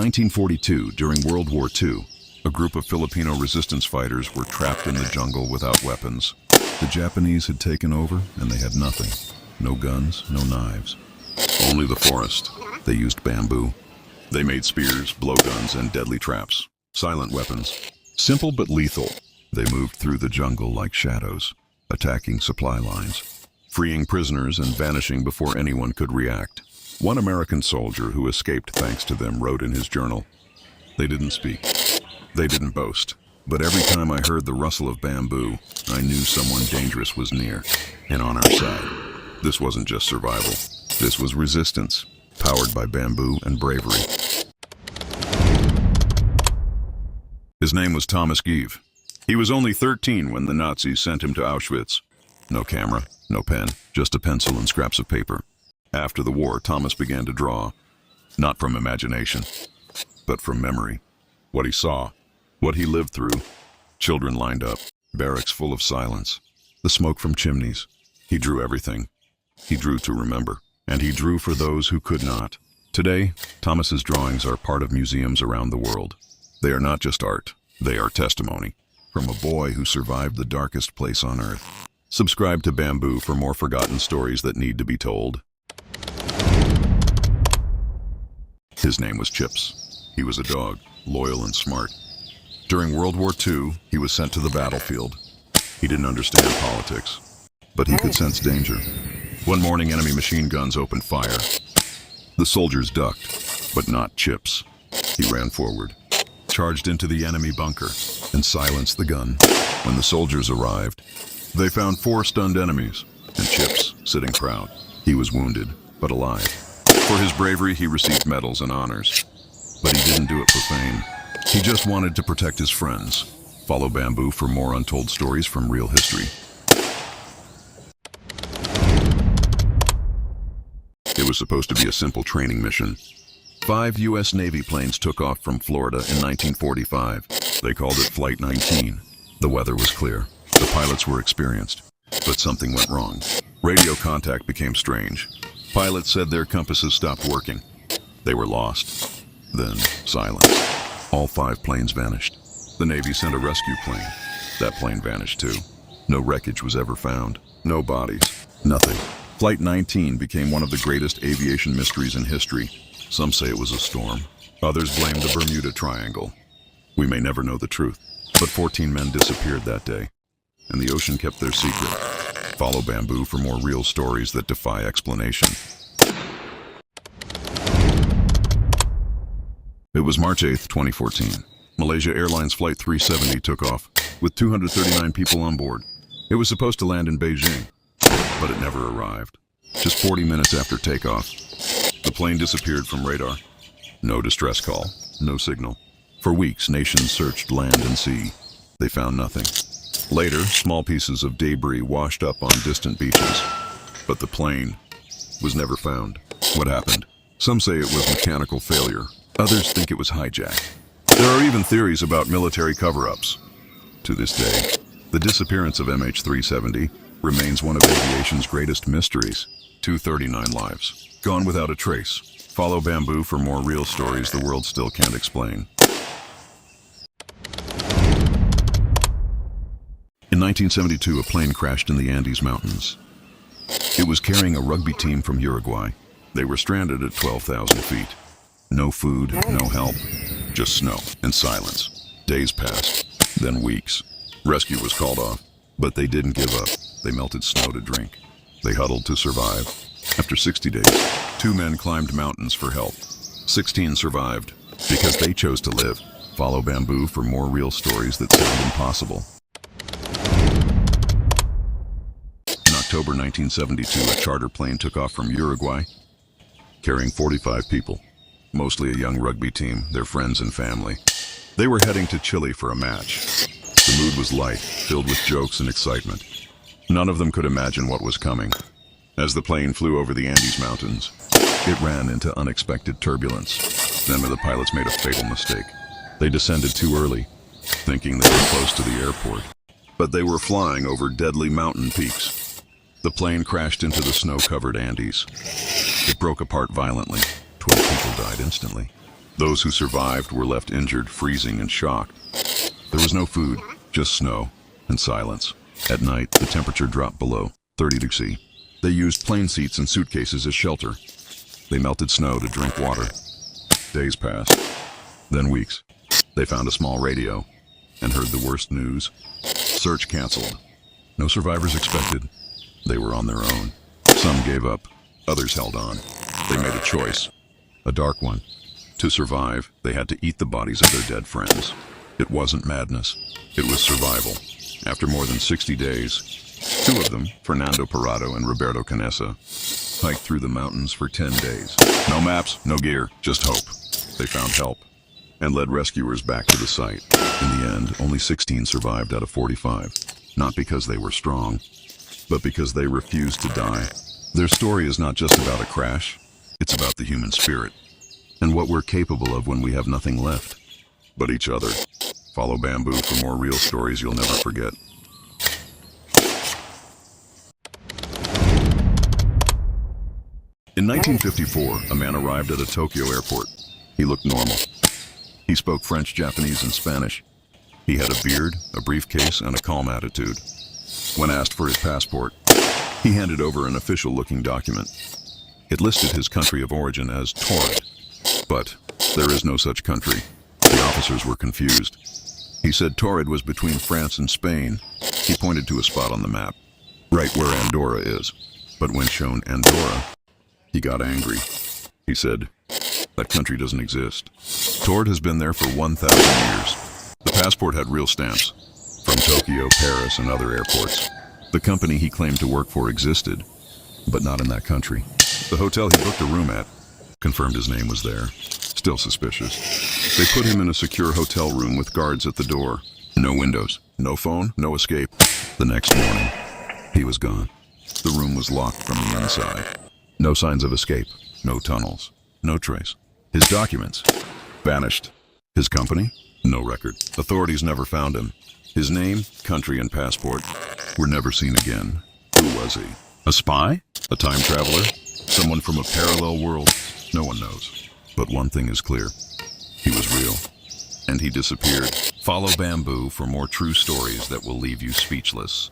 1942, during World War II, a group of Filipino resistance fighters were trapped in the jungle without weapons. The Japanese had taken over, and they had nothing. No guns, no knives. Only the forest. They used bamboo. They made spears, blowguns, and deadly traps. Silent weapons. Simple but lethal. They moved through the jungle like shadows, attacking supply lines, freeing prisoners and vanishing before anyone could react. One American soldier who escaped thanks to them wrote in his journal, "They didn't speak. They didn't boast. But every time I heard the rustle of bamboo, I knew someone dangerous was near and on our side." This wasn't just survival. This was resistance, powered by bamboo and bravery. His name was Thomas Gieve. He was only 13 when the Nazis sent him to Auschwitz. No camera, no pen, just a pencil and scraps of paper. After the war, Thomas began to draw, not from imagination, but from memory. What he saw, what he lived through. Children lined up, barracks full of silence, the smoke from chimneys. He drew everything. He drew to remember, and he drew for those who could not. Today, Thomas's drawings are part of museums around the world. They are not just art, they are testimony. From a boy who survived the darkest place on earth. Subscribe to Bamboo for more forgotten stories that need to be told. His name was Chips. He was a dog, loyal and smart. During World War II, he was sent to the battlefield. He didn't understand politics, but he could sense danger. One morning, enemy machine guns opened fire. The soldiers ducked, but not Chips. He ran forward, charged into the enemy bunker, and silenced the gun. When the soldiers arrived, they found 4 stunned enemies, and Chips sitting proud. He was wounded, but alive. For his bravery, he received medals and honors. But he didn't do it for fame. He just wanted to protect his friends. Follow Bamboo for more untold stories from real history. It was supposed to be a simple training mission. 5 U.S. Navy planes took off from Florida in 1945. They called it Flight 19. The weather was clear. The pilots were experienced. But something went wrong. Radio contact became strange. Pilots said their compasses stopped working. They were lost. Then, silence. All 5 planes vanished. The Navy sent a rescue plane. That plane vanished too. No wreckage was ever found. No bodies. Nothing. Flight 19 became one of the greatest aviation mysteries in history. Some say it was a storm. Others blame the Bermuda Triangle. We may never know the truth, but 14 men disappeared that day, and the ocean kept their secret. Follow Bamboo for more real stories that defy explanation. It was March 8, 2014. Malaysia Airlines Flight 370 took off, with 239 people on board. It was supposed to land in Beijing, but it never arrived. Just 40 minutes after takeoff, the plane disappeared from radar. No distress call, no signal. For weeks, nations searched land and sea. They found nothing. Later, small pieces of debris washed up on distant beaches. But the plane was never found. What happened? Some say it was mechanical failure. Others think it was hijacked. There are even theories about military cover-ups. To this day, the disappearance of MH370 remains one of aviation's greatest mysteries. 239 lives, gone without a trace. Follow Bamboo for more real stories the world still can't explain. In 1972, a plane crashed in the Andes Mountains. It was carrying a rugby team from Uruguay. They were stranded at 12,000 feet. No food, no help, just snow and silence. Days passed, then weeks. Rescue was called off, but they didn't give up. They melted snow to drink. They huddled to survive. After 60 days, 2 men climbed mountains for help. 16 survived because they chose to live. Follow Bamboo for more real stories that sound impossible. In October 1972, a charter plane took off from Uruguay, carrying 45 people, mostly a young rugby team, their friends and family. They were heading to Chile for a match. The mood was light, filled with jokes and excitement. None of them could imagine what was coming. As the plane flew over the Andes Mountains, it ran into unexpected turbulence. Then the pilots made a fatal mistake. They descended too early, thinking they were close to the airport. But they were flying over deadly mountain peaks. The plane crashed into the snow-covered Andes. It broke apart violently. 12 people died instantly. Those who survived were left injured, freezing, and shocked. There was no food, just snow and silence. At night, the temperature dropped below 30 degrees C. They used plane seats and suitcases as shelter. They melted snow to drink water. Days passed, then weeks. They found a small radio and heard the worst news. Search canceled. No survivors expected. They were on their own. Some gave up, others held on. They made a choice, a dark one. To survive, they had to eat the bodies of their dead friends. It wasn't madness, it was survival. After more than 60 days, two of them, Fernando Parado and Roberto Canessa, hiked through the mountains for 10 days. No maps, no gear, just hope. They found help and led rescuers back to the site. In the end, only 16 survived out of 45. Not because they were strong, but because they refused to die. Their story is not just about a crash, it's about the human spirit and what we're capable of when we have nothing left but each other. Follow Bamboo for more real stories you'll never forget. In 1954, a man arrived at a Tokyo airport. He looked normal. He spoke French, Japanese, and Spanish. He had a beard, a briefcase, and a calm attitude. When asked for his passport, he handed over an official-looking document. It listed his country of origin as Torrid, but there is no such country. The officers were confused. He said Torrid was between France and Spain. He pointed to a spot on the map, right where Andorra is. But when shown Andorra, he got angry. He said, "That country doesn't exist. Torrid has been there for 1,000 years." The passport had real stamps from Tokyo, Paris, and other airports. The company he claimed to work for existed, but not in that country. The hotel he booked a room at confirmed his name was there. Still suspicious. They put him in a secure hotel room with guards at the door. No windows, no phone, no escape. The next morning, he was gone. The room was locked from the inside. No signs of escape, no tunnels, no trace. His documents vanished. His company? No record. Authorities never found him. His name, country, and passport were never seen again. Who was he? A spy? A time traveler? Someone from a parallel world? No one knows. But one thing is clear. He was real. And he disappeared. Follow Bamboo for more true stories that will leave you speechless.